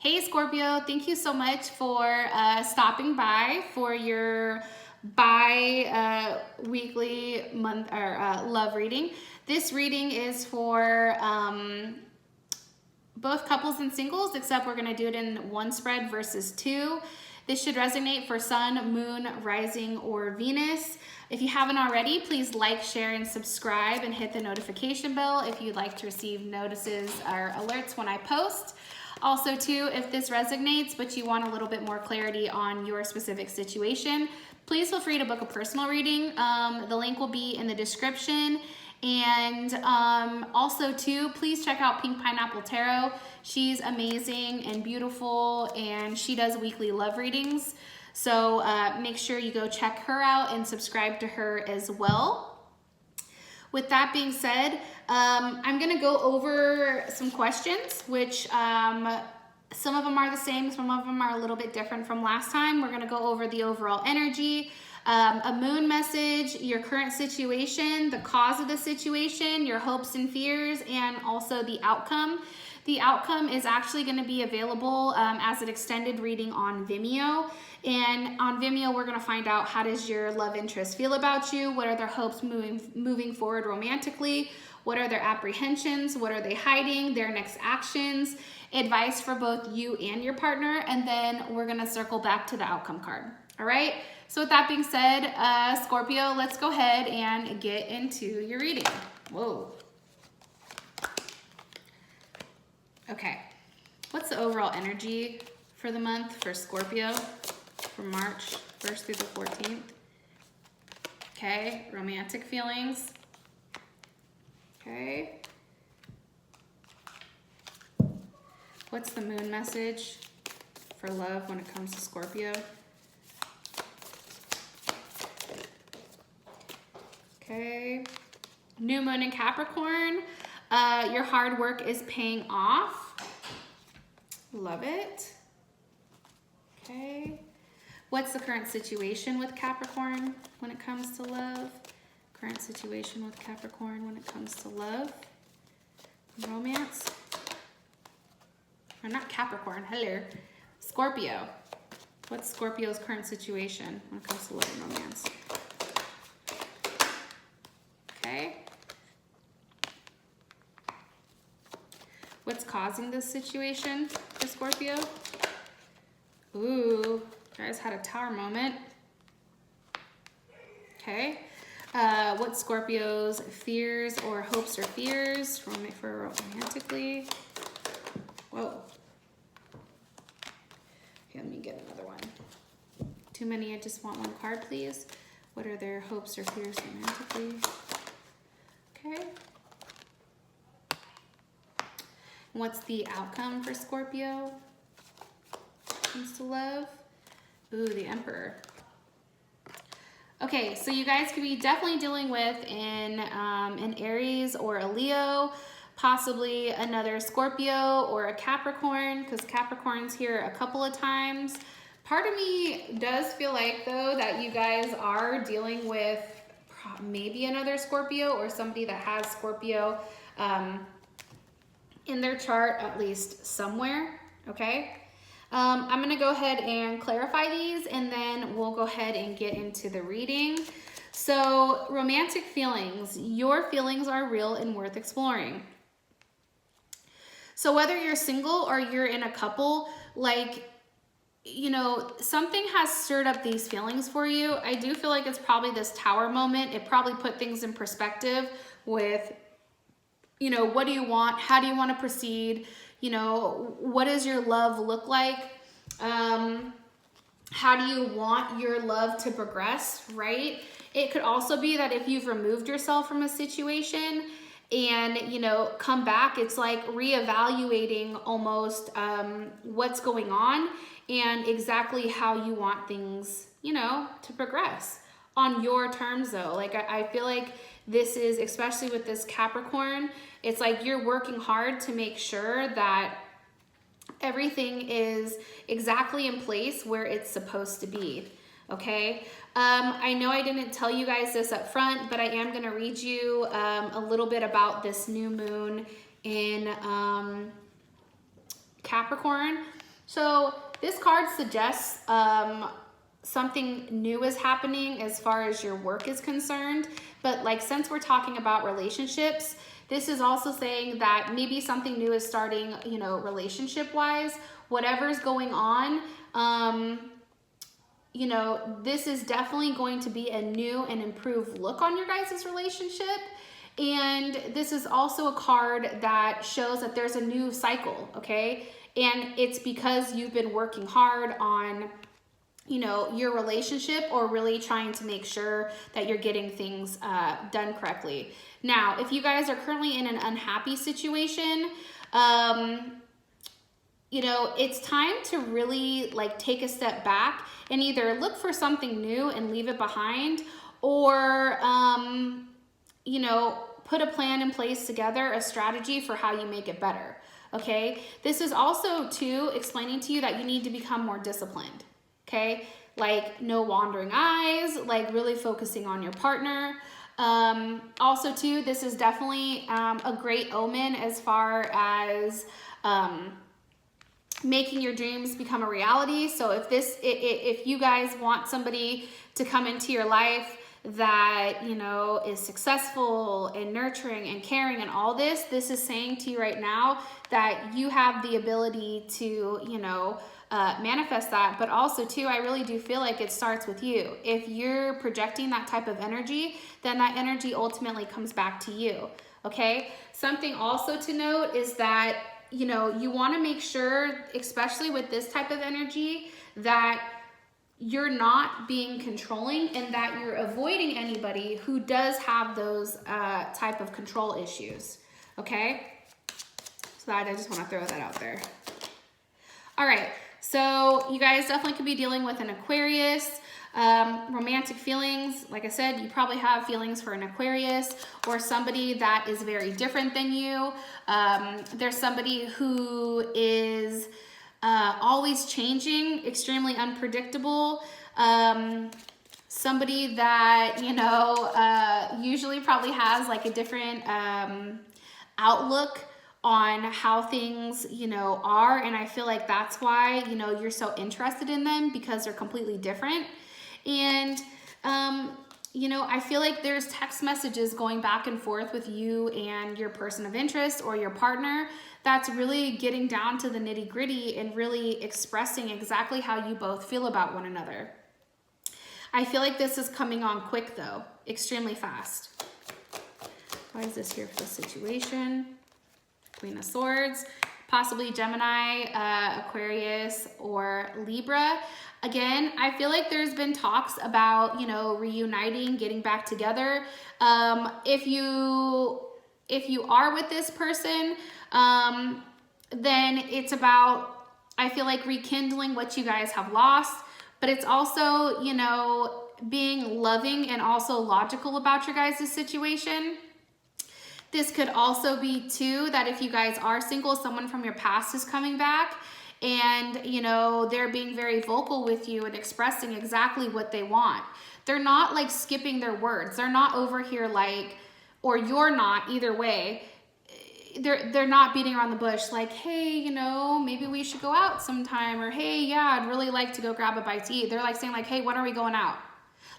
Hey Scorpio, thank you so much for stopping by for your bi-weekly month or love reading. This reading is for both couples and singles, except we're gonna do it in one spread versus two. This should resonate for Sun, Moon, Rising, or Venus. If you haven't already, please like, share, and subscribe and hit the notification bell if you'd like to receive notices or alerts when I post. Also too, if this resonates, but you want a little bit more clarity on your specific situation, please feel free to book a personal reading. The link will be in the description. And also too, please check out Pink Pineapple Tarot. She's amazing and beautiful, and she does weekly love readings. So make sure you go check her out and subscribe to her as well. With that being said, I'm gonna go over some questions, which some of them are the same, some of them are a little bit different from last time. We're gonna go over the overall energy, a moon message, your current situation, the cause of the situation, your hopes and fears, and also the outcome. The outcome is actually going to be available as an extended reading on Vimeo. And on Vimeo, we're going to find out, how does your love interest feel about you? What are their hopes moving forward romantically? What are their apprehensions? What are they hiding? Their next actions? Advice for both you and your partner. And then we're going to circle back to the outcome card. All right. So with that being said, Scorpio, let's go ahead and get into your reading. Whoa. Okay, what's the overall energy for the month for Scorpio from March 1st through the 14th? Okay, romantic feelings. Okay. What's the moon message for love when it comes to Scorpio? Okay, new moon in Capricorn. Your hard work is paying off. Love it. Okay. What's the current situation with Capricorn when it comes to love? Current situation with Capricorn when it comes to love. Romance. Or not Capricorn, hello. Scorpio. What's Scorpio's current situation when it comes to love and romance? Okay. What's causing this situation for Scorpio? Ooh, guys had a tower moment. Okay. What's Scorpio's fears or hopes or fears for romantically? Whoa. Okay, let me get another one. Too many, I just want one card, please. What are their hopes or fears romantically? Okay. What's the outcome for Scorpio? Comes to love. Ooh, the Emperor. Okay, so you guys could be definitely dealing with an Aries or a Leo, possibly another Scorpio or a Capricorn, because Capricorn's here a couple of times. Part of me does feel like, though, that you guys are dealing with maybe another Scorpio or somebody that has Scorpio in their chart, at least somewhere. Okay. I'm going to go ahead and clarify these, and then we'll go ahead and get into the reading. So, romantic feelings. Your feelings are real and worth exploring. So whether you're single or you're in a couple, like, you know, something has stirred up these feelings for you. I do feel like it's probably this tower moment. It probably put things in perspective with, you know, what do you want? How do you want to proceed? You know, what does your love look like? How do you want your love to progress, right? It could also be that if you've removed yourself from a situation and, you know, come back, it's like reevaluating almost what's going on and exactly how you want things, you know, to progress on your terms, though. Like, I feel like this is, especially with this Capricorn, it's like you're working hard to make sure that everything is exactly in place where it's supposed to be. Okay. I know I didn't tell you guys this up front, but I am going to read you a little bit about this new moon in Capricorn. So this card suggests something new is happening as far as your work is concerned. But like, since we're talking about relationships, this is also saying that maybe something new is starting, you know, relationship wise, whatever's going on. You know, this is definitely going to be a new and improved look on your guys' relationship. And this is also a card that shows that there's a new cycle, okay? And it's because you've been working hard on, you know, your relationship, or really trying to make sure that you're getting things done correctly. Now, if you guys are currently in an unhappy situation, you know, it's time to really like take a step back and either look for something new and leave it behind, or, you know, put a plan in place together, a strategy for how you make it better. Okay. This is also too explaining to you that you need to become more disciplined. Okay. Like no wandering eyes, like really focusing on your partner. Also too, this is definitely a great omen as far as making your dreams become a reality. So if you guys want somebody to come into your life that, you know, is successful and nurturing and caring and all this, this is saying to you right now that you have the ability to, you know, manifest that. But also too, I really do feel like it starts with you. If you're projecting that type of energy, then that energy ultimately comes back to you. Okay. Something also to note is that, you know, you want to make sure, especially with this type of energy, that you're not being controlling and that you're avoiding anybody who does have those type of control issues. Okay. So I just want to throw that out there. All right. So you guys definitely could be dealing with an Aquarius. Romantic feelings, like I said, you probably have feelings for an Aquarius or somebody that is very different than you. There's somebody who is always changing, extremely unpredictable. Somebody that, you know, usually probably has like a different outlook on how things, you know, are. And I feel like that's why, you know, you're so interested in them, because they're completely different. And, you know, I feel like there's text messages going back and forth with you and your person of interest or your partner that's really getting down to the nitty gritty and really expressing exactly how you both feel about one another. I feel like this is coming on quick though, extremely fast. Why is this here for the situation? Queen of Swords, possibly Gemini, Aquarius, or Libra. Again, I feel like there's been talks about, you know, reuniting, getting back together. If you are with this person, then it's about, I feel like, rekindling what you guys have lost, but it's also, you know, being loving and also logical about your guys' situation. This could also be too that if you guys are single, someone from your past is coming back and, you know, they're being very vocal with you and expressing exactly what they want. They're not like skipping their words. They're not over here like, or you're not, either way. They're not beating around the bush like, hey, you know, maybe we should go out sometime, or hey, yeah, I'd really like to go grab a bite to eat. They're like saying like, hey, when are we going out?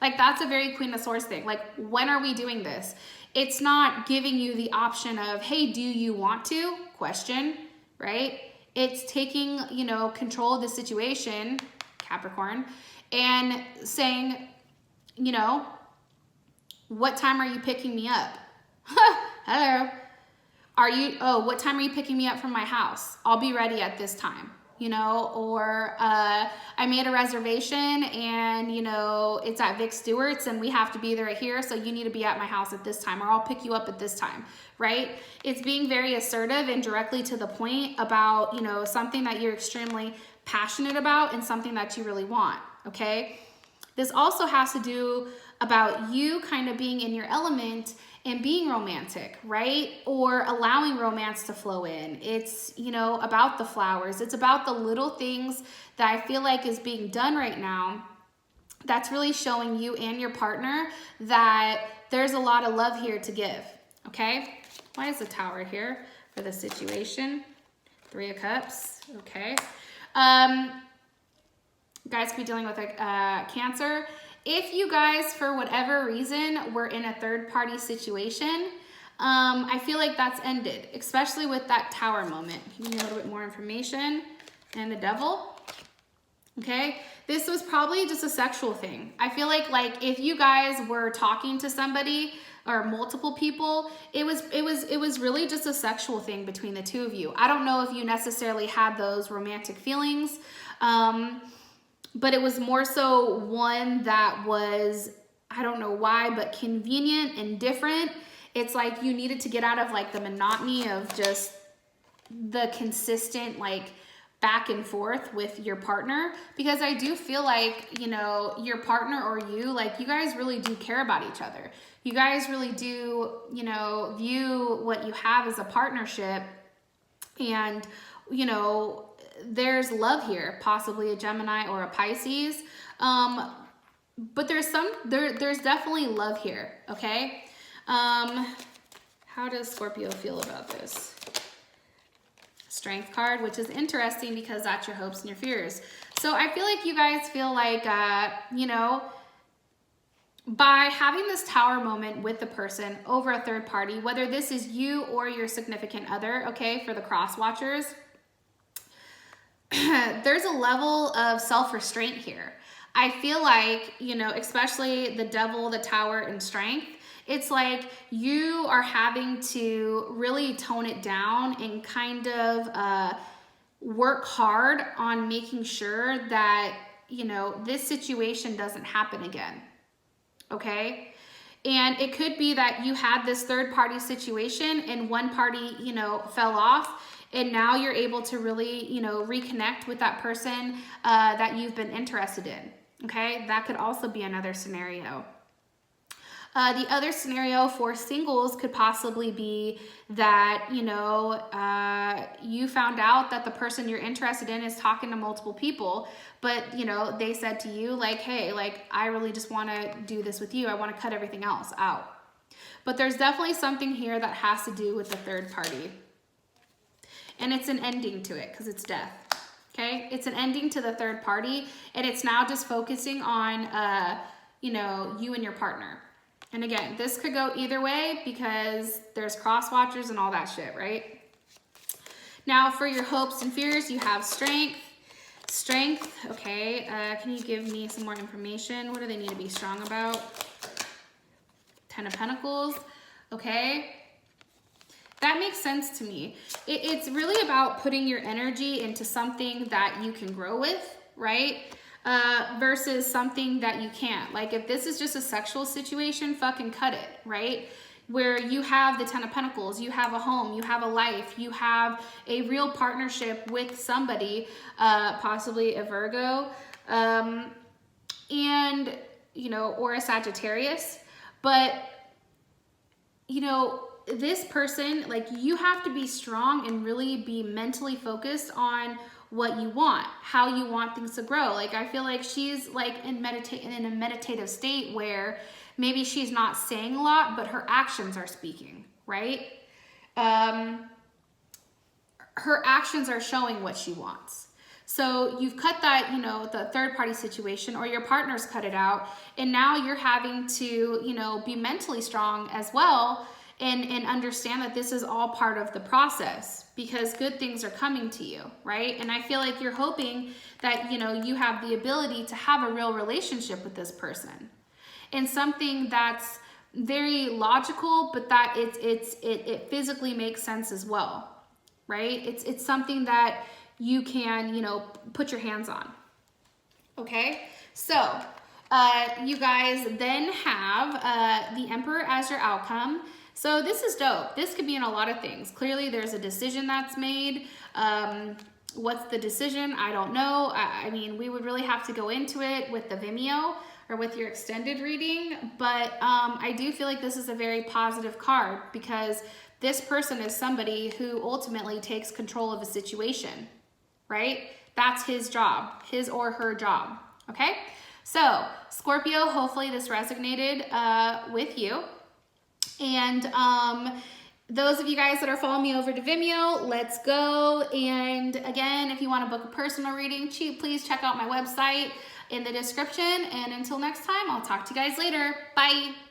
Like, that's a very Queen of Swords thing. Like, when are we doing this? It's not giving you the option of, hey, do you want to? Question, right? It's taking, you know, control of the situation, Capricorn, and saying, you know, what time are you picking me up? Hello. What time are you picking me up from my house? I'll be ready at this time. You know, or I made a reservation and, you know, it's at Vic Stewart's and we have to be there right here, so you need to be at my house at this time, or I'll pick you up at this time, right? It's being very assertive and directly to the point about, you know, something that you're extremely passionate about and something that you really want, okay? This also has to do about you kind of being in your element and being romantic, right? Or allowing romance to flow in. It's, you know, about the flowers. It's about the little things that I feel like is being done right now that's really showing you and your partner that there's a lot of love here to give, okay? Why is the Tower here for the situation? 3 of Cups, okay. Guys could be dealing with Cancer. If you guys, for whatever reason, were in a third-party situation, I feel like that's ended, especially with that Tower moment. Give me a little bit more information. And the Devil. Okay, this was probably just a sexual thing. I feel like if you guys were talking to somebody or multiple people, it was really just a sexual thing between the two of you. I don't know if you necessarily had those romantic feelings, but it was more so one that was, I don't know why, but convenient and different. It's like you needed to get out of like the monotony of just the consistent like back and forth with your partner, because I do feel like, you know, your partner or you, like you guys really do care about each other. You guys really do, you know, view what you have as a partnership, and, you know, there's love here, possibly a Gemini or a Pisces. But there's definitely love here. Okay. How does Scorpio feel about this? Strength card, which is interesting because that's your hopes and your fears. So I feel like you guys feel like, you know, by having this Tower moment with the person over a third party, whether this is you or your significant other, okay, for the cross watchers, there's a level of self-restraint here. I feel like, you know, especially the Devil, the Tower, and Strength, it's like you are having to really tone it down and kind of work hard on making sure that, you know, this situation doesn't happen again. Okay? And it could be that you had this third party situation and one party, you know, fell off, and now you're able to really, you know, reconnect with that person that you've been interested in. Okay? That could also be another scenario. The other scenario for singles could possibly be that, you know, you found out that the person you're interested in is talking to multiple people, but, you know, they said to you like, hey, like, I really just want to do this with you. I want to cut everything else out. But there's definitely something here that has to do with the third party. And it's an ending to it because it's death. Okay. It's an ending to the third party, and it's now just focusing on, you know, you and your partner. And again, this could go either way because there's cross watchers and all that shit, right? Now for your hopes and fears, you have Strength. Strength, okay. Can you give me some more information? What do they need to be strong about? Ten of Pentacles, okay. That makes sense to me. It's really about putting your energy into something that you can grow with, right? Versus something that you can't. Like if this is just a sexual situation, fucking cut it, right? Where you have the Ten of Pentacles, you have a home, you have a life, you have a real partnership with somebody, possibly a Virgo, and, you know, or a Sagittarius. But, you know, this person, like, you have to be strong and really be mentally focused on what you want, how you want things to grow. Like, I feel like she's like in a meditative state where maybe she's not saying a lot, but her actions are speaking, right? Her actions are showing what she wants. So you've cut that, you know, the third party situation, or your partner's cut it out, and now you're having to, you know, be mentally strong as well, and understand that this is all part of the process, because good things are coming to you, right? And I feel like you're hoping that, you know, you have the ability to have a real relationship with this person, and something that's very logical, but that it physically makes sense as well, right? It's something that you can, you know, put your hands on. Okay, so you guys then have the Emperor as your outcome. So this is dope. This could be in a lot of things. Clearly there's a decision that's made. What's the decision? I don't know. I mean, we would really have to go into it with the Vimeo or with your extended reading, but I do feel like this is a very positive card, because this person is somebody who ultimately takes control of a situation, right? That's his job, his or her job, okay? So Scorpio, hopefully this resonated with you. And those of you guys that are following me over to Vimeo, let's go. And again, if you want to book a personal reading, please check out my website in the description. And until next time, I'll talk to you guys later. Bye.